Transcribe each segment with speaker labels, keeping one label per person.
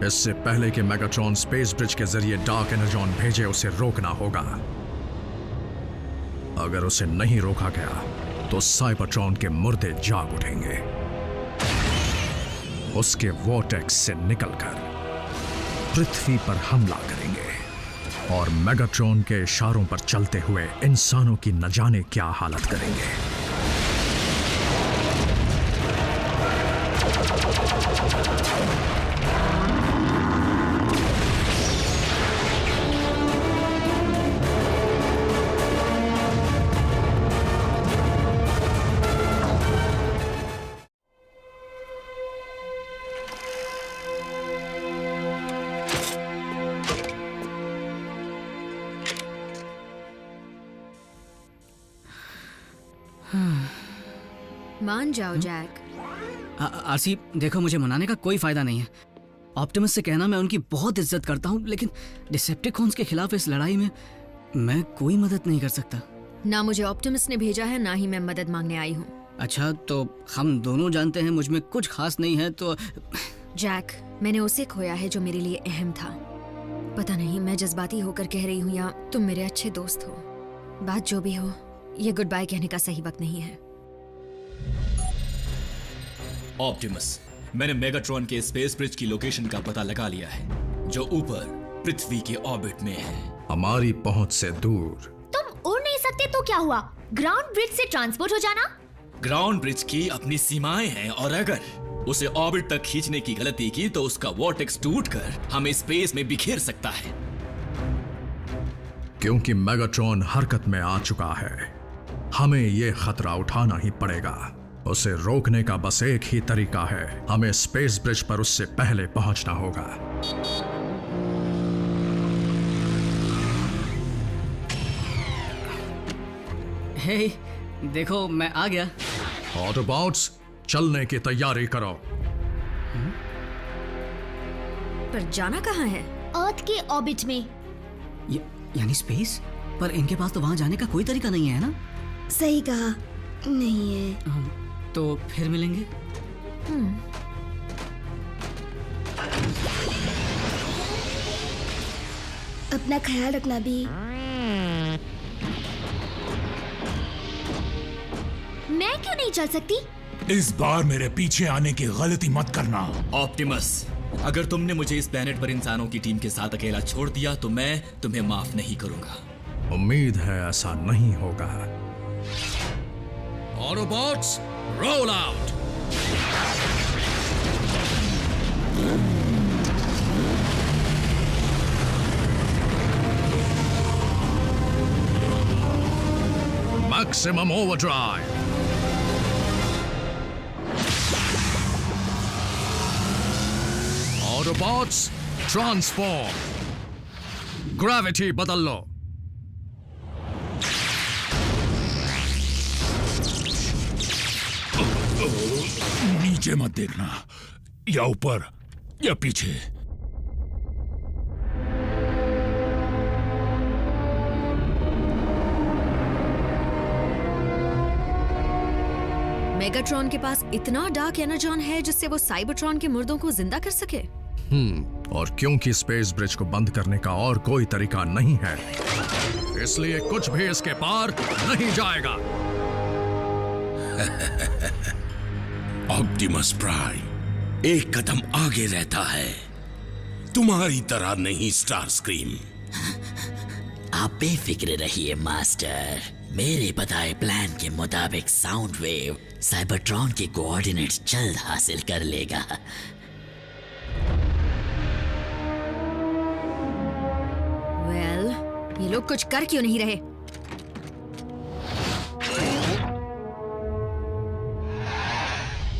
Speaker 1: इससे पहले कि मेगाट्रॉन स्पेस ब्रिज के जरिए डार्क एनर्जॉन भेजे, उसे रोकना होगा। अगर उसे नहीं रोका गया तो साइबरट्रॉन के मुर्दे जाग उठेंगे, उसके वॉर्टेक्स से निकलकर पृथ्वी पर हमला करेंगे और मेगाट्रॉन के इशारों पर चलते हुए इंसानों की न जाने क्या हालत करेंगे।
Speaker 2: मान जाओ जैक।
Speaker 3: आरसी, देखो, मुझे मनाने का कोई फायदा नहीं है। ऑप्टिमस से कहना मैं उनकी बहुत इज्जत करता हूँ, लेकिन डिसेप्टिकॉन्स के खिलाफ इस लड़ाई में मैं कोई मदद नहीं कर सकता।
Speaker 2: ना मुझे ऑप्टिमस ने भेजा है, ना ही मैं मदद मांगने आई हूँ।
Speaker 3: अच्छा, तो हम दोनों जानते हैं मुझ में कुछ खास नहीं है तो।
Speaker 2: जैक, मैंने उसे खोया है जो मेरे लिए अहम था। पता नहीं मैं जज्बाती होकर कह रही हूँ या तुम मेरे अच्छे दोस्त हो। बात जो भी हो, ये गुड बाय कहने का सही वक्त नहीं है।
Speaker 4: ऑप्टिमस, मैंने मेगाट्रॉन के स्पेस ब्रिज की लोकेशन का पता लगा लिया है, जो ऊपर पृथ्वी के ऑर्बिट में है,
Speaker 1: हमारी पहुंच से दूर।
Speaker 5: तुम उड़ नहीं सकते तो क्या हुआ? ग्राउंड ब्रिज से ट्रांसपोर्ट हो जाना।
Speaker 4: ग्राउंड ब्रिज की अपनी सीमाएं हैं और अगर उसे ऑर्बिट तक खींचने की गलती की तो उसका वॉर्टेक्स टूटकर हमें स्पेस में बिखेर सकता है।
Speaker 1: क्योंकि मेगाट्रॉन हरकत में आ चुका है, हमें यह खतरा उठाना ही पड़ेगा। उसे रोकने का बस एक ही तरीका है, हमें स्पेस ब्रिज पर उससे पहले पहुंचना होगा।
Speaker 3: हे, देखो, मैं आ गया।
Speaker 1: ऑटोबॉट्स, चलने की तैयारी करो।
Speaker 2: पर जाना कहाँ है?
Speaker 5: अर्थ के ऑर्बिट में।
Speaker 3: यानी स्पेस? पर इनके पास तो वहां जाने का कोई तरीका नहीं है ना?
Speaker 6: सही कहा, नहीं है।
Speaker 3: तो फिर मिलेंगे।
Speaker 6: अपना ख्याल रखना भी।
Speaker 5: मैं क्यों नहीं चल सकती?
Speaker 7: इस बार मेरे पीछे आने की गलती मत करना।
Speaker 4: ऑप्टिमस, अगर तुमने मुझे इस प्लेनेट पर इंसानों की टीम के साथ अकेला छोड़ दिया तो मैं तुम्हें माफ नहीं करूंगा।
Speaker 1: उम्मीद है ऐसा नहीं होगा। Autobots, roll out. Maximum overdrive. Autobots, transform. Gravity बदल लो।
Speaker 7: नीचे मत देखना, या ऊपर या पीछे।
Speaker 2: मेगाट्रॉन के पास इतना डार्क एनर्जॉन है जिससे वो साइबरट्रॉन के मुर्दों को जिंदा कर सके।
Speaker 1: और क्योंकि स्पेस ब्रिज को बंद करने का और कोई तरीका नहीं है, इसलिए कुछ भी इसके पार नहीं जाएगा।
Speaker 8: ऑप्टिमस प्राइम एक कदम आगे रहता है, तुम्हारी तरह नहीं स्टारस्क्रीम।
Speaker 9: आप बेफिक्र रहिए मास्टर, मेरे बताए प्लान के मुताबिक साउंड वेव साइबरट्रॉन के कोऑर्डिनेट्स जल्द हासिल कर लेगा।
Speaker 2: ये लोग कुछ कर क्यों नहीं रहे?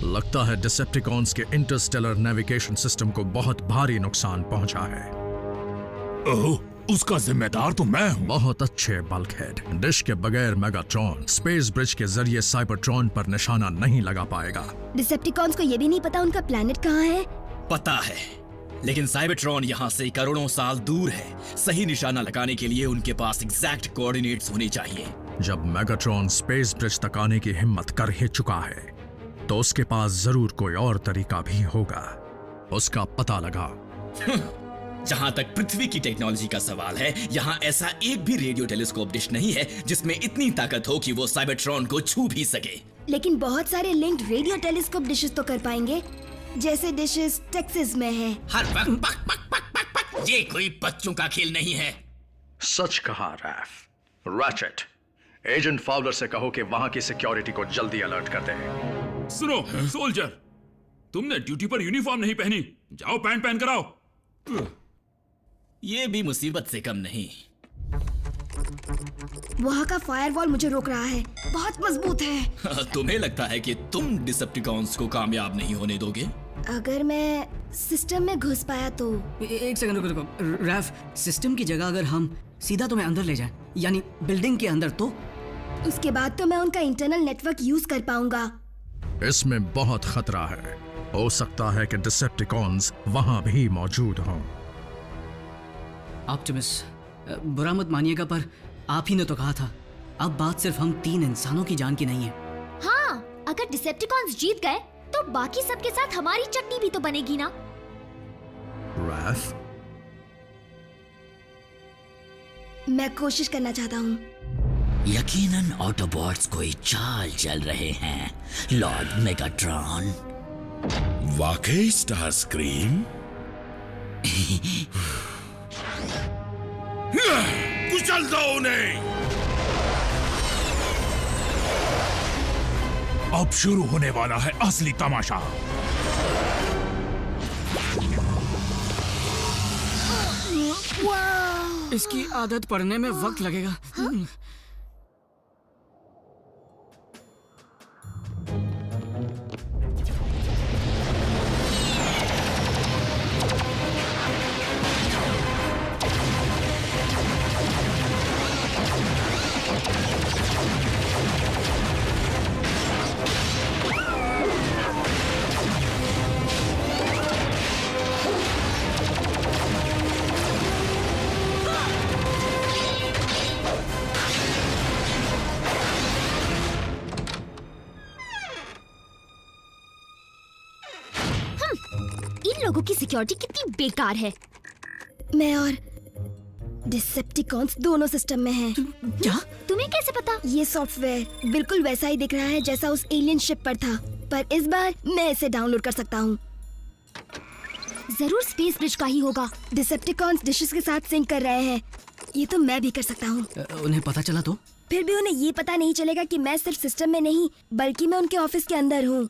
Speaker 1: लगता है डिसेप्टिकॉन्स के इंटरस्टेलर नेविगेशन सिस्टम को बहुत भारी नुकसान पहुंचा है।
Speaker 7: ओह, उसका जिम्मेदार तो मैं हूं।
Speaker 1: बहुत अच्छे बल्कहेड। डिश के बगैर मेगाट्रॉन स्पेस ब्रिज के जरिए साइबरट्रॉन पर निशाना नहीं लगा पाएगा।
Speaker 6: डिसेप्टिकॉन्स को ये भी नहीं पता उनका प्लेनेट कहाँ है।
Speaker 4: पता है, लेकिन साइबरट्रॉन यहाँ से करोड़ों साल दूर है। सही निशाना लगाने के लिए उनके पास एग्जैक्ट कोऑर्डिनेट्स होने चाहिए।
Speaker 1: जब मेगाट्रॉन स्पेस ब्रिज तक आने की हिम्मत कर ही चुका है तो उसके पास जरूर कोई और तरीका भी होगा। उसका पता लगा,
Speaker 4: जहां तक पृथ्वी की टेक्नोलॉजी का सवाल है, यहां ऐसा एक भी रेडियो टेलीस्कोप डिश नहीं है जिसमें इतनी ताकत हो कि वो साइबरट्रॉन को छू भी सके।
Speaker 6: लेकिन बहुत सारे लिंक्ड रेडियो टेलीस्कोप डिशेस तो कर पाएंगे, जैसे डिशेस टेक्सास में है।
Speaker 4: हर वक्त पक पक पक पक पक, ये कोई बच्चों का खेल नहीं है।
Speaker 1: सच कहा रैफ। रैचेट, एजेंट फाउलर से कहो कि वहां की सिक्योरिटी को जल्दी अलर्ट कर दे।
Speaker 7: सुनो सोल्जर, तुमने ड्यूटी पर यूनिफॉर्म नहीं पहनी, जाओ पैंट पहन कर आओ।
Speaker 4: ये भी मुसीबत से कम नहीं।
Speaker 6: वहाँ का फायरवॉल मुझे रोक रहा है, बहुत मजबूत है।
Speaker 4: तुम्हें लगता है कि तुम डिसेप्टिकॉन्स को कामयाब नहीं होने दोगे?
Speaker 6: अगर मैं सिस्टम में घुस पाया तो।
Speaker 3: एक सेकंड रुको रुको रैफ, सिस्टम की जगह अगर हम सीधा तुम्हें अंदर ले जाएं, यानी बिल्डिंग के अंदर, तो
Speaker 6: उसके बाद तो मैं उनका इंटरनल नेटवर्क यूज कर पाऊंगा।
Speaker 1: इसमें बहुत खतरा है। हो सकता है कि डिसेप्टिकॉन्स वहां भी मौजूद हों।
Speaker 3: ऑप्टिमस, बुरा मत मानिएगा पर आप ही ने तो कहा था, अब बात सिर्फ हम 3 इंसानों की जान की नहीं है।
Speaker 5: हाँ, अगर डिसेप्टिकॉन्स जीत गए तो बाकी सबके साथ हमारी चटनी भी तो बनेगी ना।
Speaker 1: रैफ,
Speaker 6: मैं कोशिश करना चाहता हूँ।
Speaker 9: यकीनन ऑटोबॉट्स कोई चाल चल रहे हैं, लॉर्ड मेगाट्रॉन।
Speaker 8: वाकई स्टार स्क्रीम? कुचल दो उन्हें।
Speaker 7: अब शुरू होने वाला है असली तमाशा।
Speaker 3: इसकी आदत पड़ने में वक्त लगेगा।
Speaker 5: लोगों की सिक्योरिटी कितनी बेकार है।
Speaker 6: मैं और डिसेप्टिकॉन्स दोनों सिस्टम में हैं।
Speaker 3: क्या?
Speaker 5: तुम्हें कैसे पता?
Speaker 6: ये सॉफ्टवेयर बिल्कुल वैसा ही दिख रहा है जैसा उस एलियन शिप पर था, पर इस बार मैं इसे डाउनलोड कर सकता हूँ।
Speaker 5: जरूर स्पेस ब्रिज का ही होगा।
Speaker 6: डिसेप्टिकॉन्स डिशेस के साथ सिंक कर रहे हैं, ये तो मैं भी कर सकता हूँ।
Speaker 3: उन्हें पता चला तो?
Speaker 6: फिर भी उन्हें ये पता नहीं चलेगा कि मैं सिर्फ सिस्टम में नहीं बल्कि मैं उनके ऑफिस के अंदर हूँ।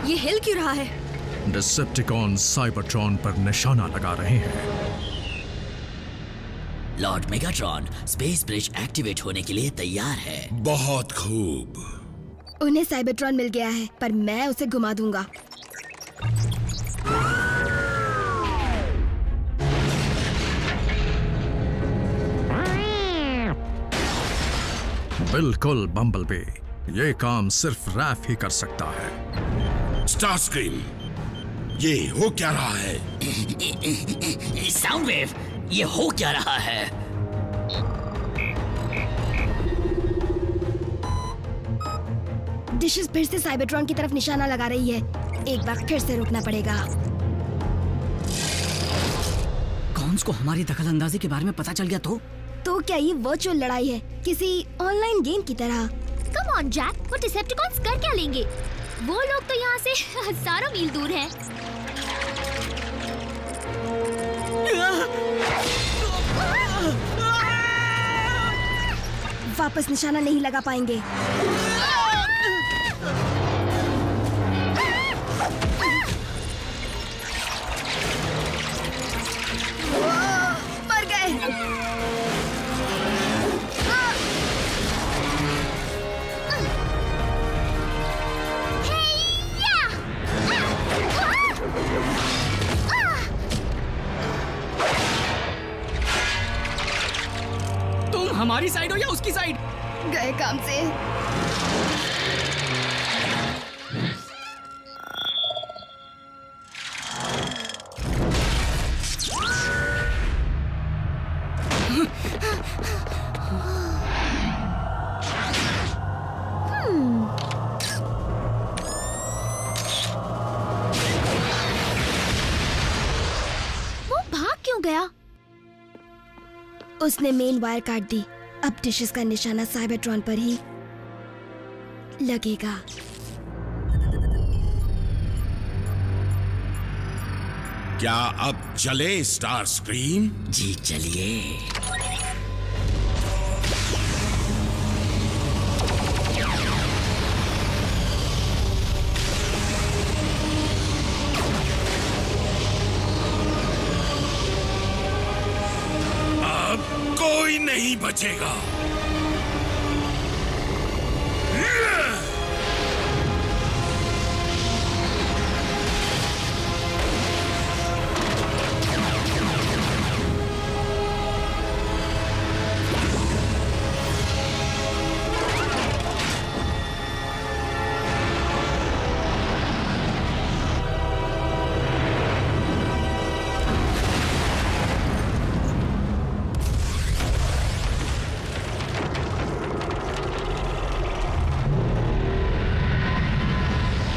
Speaker 2: ये हिल क्यों रहा है?
Speaker 1: डिसेप्टिकॉन साइबरट्रॉन पर निशाना लगा रहे हैं।
Speaker 9: Lord Megatron space bridge activate होने के लिए तैयार है।
Speaker 8: बहुत खूब।
Speaker 6: उन्हें साइबरट्रॉन मिल गया है, पर मैं उसे घुमा दूंगा।
Speaker 1: बिल्कुल बम्बलबी, ये काम सिर्फ रैफ ही कर सकता है।
Speaker 8: स्टार स्क्रीम, ये हो क्या रहा है?
Speaker 9: साउंड वेव, ये हो क्या रहा है?
Speaker 6: डिशेस फिर से साइबरट्रॉन की तरफ निशाना लगा रही है। एक बार फिर से रोकना पड़ेगा।
Speaker 3: कॉन्स को हमारी दखलंदाजी के बारे में पता चल गया तो
Speaker 6: क्या ये वर्चुअल लड़ाई है, किसी ऑनलाइन गेम की तरह?
Speaker 5: कम ऑन जैक, वो डिसेप्टिकॉन्स कर क्या लेंगे? वो लोग तो यहाँ से हजारों मील दूर हैं।
Speaker 6: वापस निशाना नहीं लगा पाएंगे। मर गए।
Speaker 3: हमारी साइड हो या उसकी साइड?
Speaker 6: गए काम से।
Speaker 5: वो भाग क्यों गया?
Speaker 6: उसने मेन वायर काट दी। अब डिशेस का निशाना साइबरट्रॉन पर ही लगेगा।
Speaker 8: क्या अब चले स्टार स्क्रीम?
Speaker 9: जी चलिए।
Speaker 8: कोई नहीं बचेगा।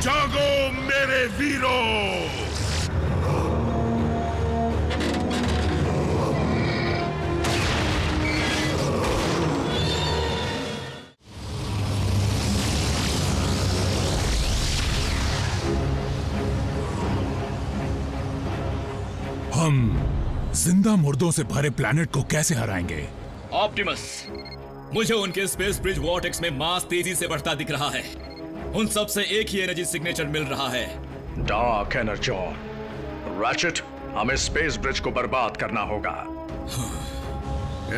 Speaker 8: जागो मेरे वीरों!
Speaker 7: हम जिंदा मुर्दों से भरे प्लेनेट को कैसे हराएंगे?
Speaker 4: ऑप्टिमस, मुझे उनके स्पेस ब्रिज वॉर्टेक्स में मास तेजी से बढ़ता दिख रहा है। उन सब से एक ही एनर्जी सिग्नेचर मिल रहा है।
Speaker 1: Dark Energon. रैचेट, हमें स्पेस ब्रिज को बर्बाद करना होगा।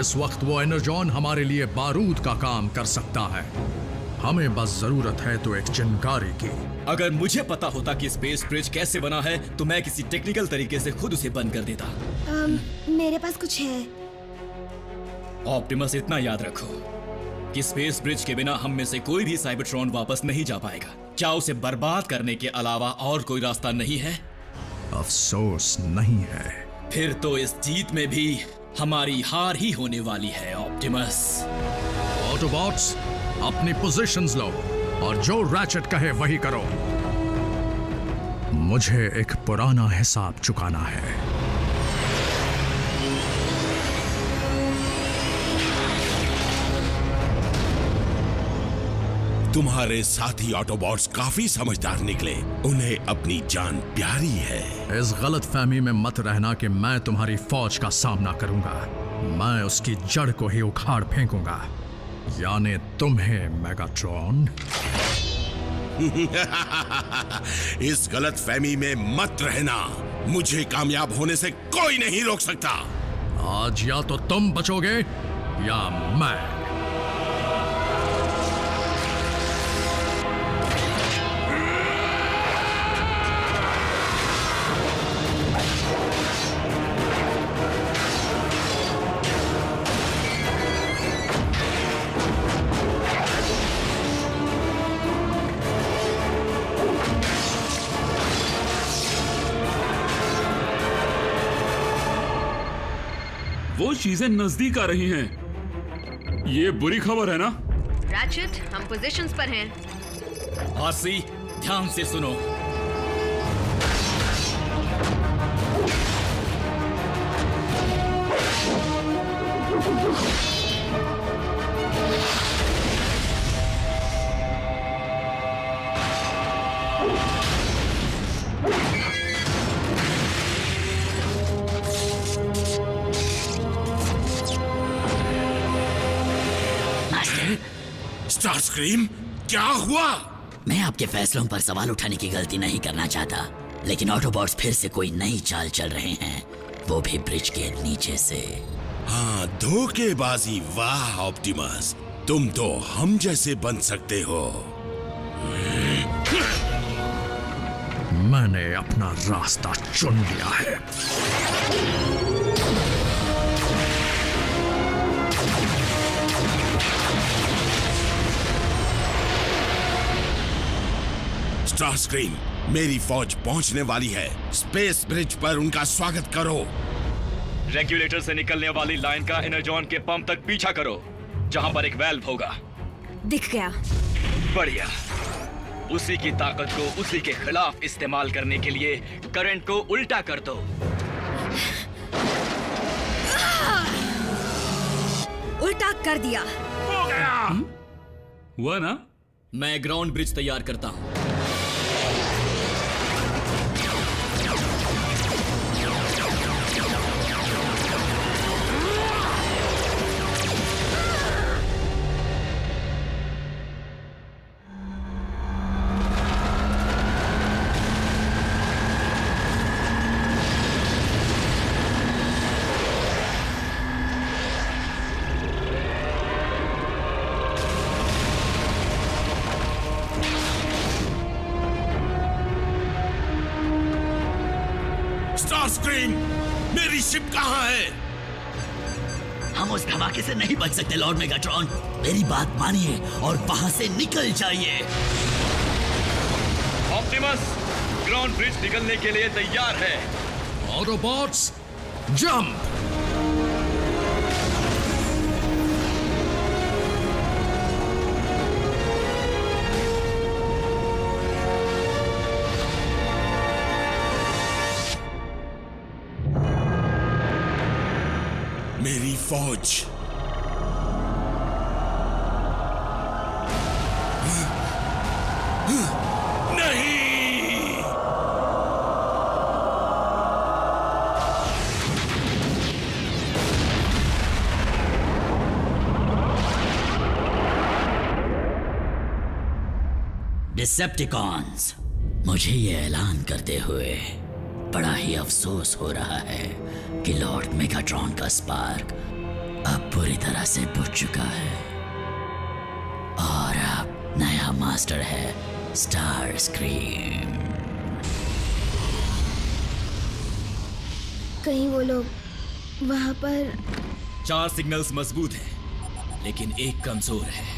Speaker 1: इस वक्त वो एनर्जॉन हमारे लिए बारूद का काम कर सकता है। हमें बस जरूरत है तो एक चिंगारी की।
Speaker 4: अगर मुझे पता होता कि स्पेस ब्रिज कैसे बना है तो मैं किसी टेक्निकल तरीके से खुद उसे बंद कर देता।
Speaker 6: मेरे पास कुछ है।
Speaker 4: ऑप्टिमस, इतना याद रखो कि स्पेस ब्रिज के बिना हम में से कोई भी साइबरट्रॉन वापस नहीं जा पाएगा। क्या उसे बर्बाद करने के अलावा और कोई रास्ता नहीं है?
Speaker 1: अफसोस नहीं है।
Speaker 4: फिर तो इस जीत में भी हमारी हार ही होने वाली है ऑप्टिमस।
Speaker 1: ऑटोबॉट्स, अपनी पोजीशंस लो और जो रैचेट कहे वही करो। मुझे एक पुराना हिसाब चुकाना है।
Speaker 8: तुम्हारे साथी ऑटोबॉट्स काफी समझदार निकले। उन्हें अपनी जान प्यारी है।
Speaker 1: इस गलत फहमी में मत रहना कि मैं तुम्हारी फौज का सामना करूंगा। मैं उसकी जड़ को ही उखाड़ फेंकूंगा, यानी तुम्हें, मेगाट्रॉन।
Speaker 8: इस गलत फहमी में मत रहना। मुझे कामयाब होने से कोई नहीं रोक सकता।
Speaker 1: आज या तो तुम बचोगे या मैं।
Speaker 7: वो चीजें नजदीक आ रही हैं। ये बुरी खबर है ना?
Speaker 2: रैचेट, हम पोजीशंस पर हैं।
Speaker 4: आरसी, ध्यान से सुनो।
Speaker 8: स्टार स्क्रीम, क्या हुआ?
Speaker 9: मैं आपके फैसलों पर सवाल उठाने की गलती नहीं करना चाहता, लेकिन ऑटोबॉट्स फिर से कोई नई चाल चल रहे हैं, वो भी ब्रिज के नीचे से।
Speaker 8: हाँ, धोखेबाजी। वाह ऑप्टिमस, तुम तो हम जैसे बन सकते हो।
Speaker 1: मैंने अपना रास्ता चुन लिया है।
Speaker 8: स्टारस्क्रीम, मेरी फौज पहुंचने वाली है। स्पेस ब्रिज पर उनका स्वागत करो।
Speaker 4: रेगुलेटर से निकलने वाली लाइन का एनर्जॉन के पंप तक पीछा करो, जहां पर एक वेल्व होगा।
Speaker 2: दिख गया।
Speaker 4: बढ़िया। उसी की ताकत को उसी के खिलाफ इस्तेमाल करने के लिए करंट को उल्टा कर दो।
Speaker 2: उल्टा कर दिया।
Speaker 7: हो गया। हुआ ना?
Speaker 4: मैं ग्राउंड ब्रिज तैयार करता हूं।
Speaker 8: स्टारस्क्रीम, मेरी शिप कहाँ है?
Speaker 9: हम उस धमाके से नहीं बच सकते लॉर्ड मेगाट्रॉन। मेरी बात मानिए और वहां से निकल जाइए।
Speaker 4: ऑप्टिमस, ग्राउंड ब्रिज निकलने के लिए तैयार है।
Speaker 1: Autobots, jump!
Speaker 8: मेरी फौज। नहीं!
Speaker 9: डिसेप्टिकॉन्स, मुझे ये ऐलान करते हुए बड़ा ही अफसोस हो रहा है कि लॉर्ड मेगाट्रॉन का स्पार्क अब पूरी तरह से बुझ चुका है और अब नया मास्टर है स्टारस्क्रीम।
Speaker 6: कहीं वो लोग वहां पर।
Speaker 4: 4 सिग्नल्स मजबूत हैं, लेकिन एक कमजोर है।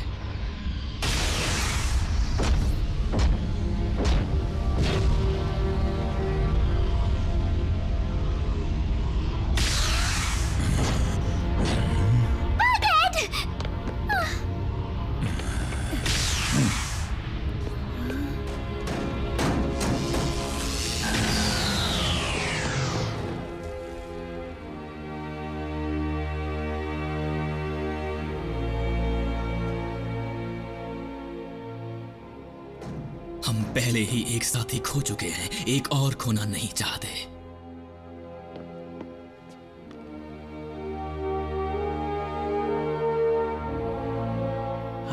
Speaker 4: हम पहले ही एक साथी खो चुके हैं, एक और खोना नहीं चाहते।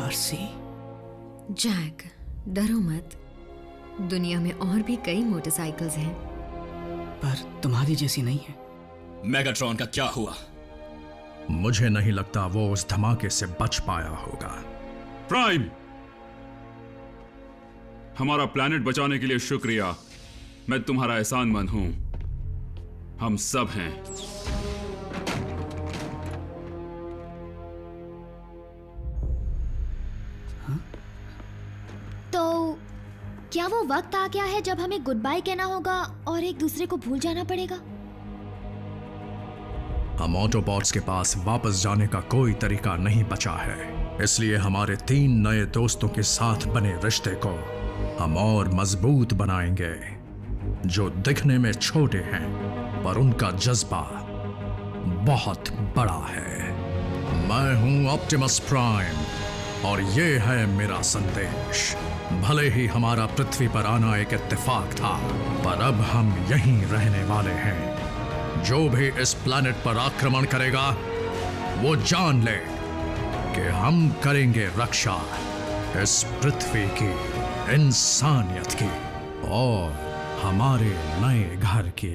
Speaker 3: आरसी,
Speaker 2: जैक, डरो मत। दुनिया में और भी कई मोटरसाइकिल्स हैं।
Speaker 3: पर तुम्हारी जैसी नहीं है।
Speaker 4: मेगाट्रॉन का क्या हुआ?
Speaker 1: मुझे नहीं लगता वो उस धमाके से बच पाया होगा।
Speaker 7: प्राइम, हमारा प्लैनेट बचाने के लिए शुक्रिया। मैं तुम्हारा एहसानमंद हूं। हम सब हैं।
Speaker 5: तो क्या वो वक्त आ गया है जब हमें गुड बाय कहना होगा और एक दूसरे को भूल जाना पड़ेगा?
Speaker 1: हम ऑटोबॉट्स के पास वापस जाने का कोई तरीका नहीं बचा है, इसलिए हमारे 3 नए दोस्तों के साथ बने रिश्ते को हम और मजबूत बनाएंगे, जो दिखने में छोटे हैं पर उनका जज्बा बहुत बड़ा है। मैं हूं ऑप्टिमस प्राइम और ये है मेरा संदेश। भले ही हमारा पृथ्वी पर आना एक इत्तेफाक था, पर अब हम यहीं रहने वाले हैं। जो भी इस प्लैनेट पर आक्रमण करेगा वो जान ले कि हम करेंगे रक्षा इस पृथ्वी की, इंसानियत की और हमारे नए घर की।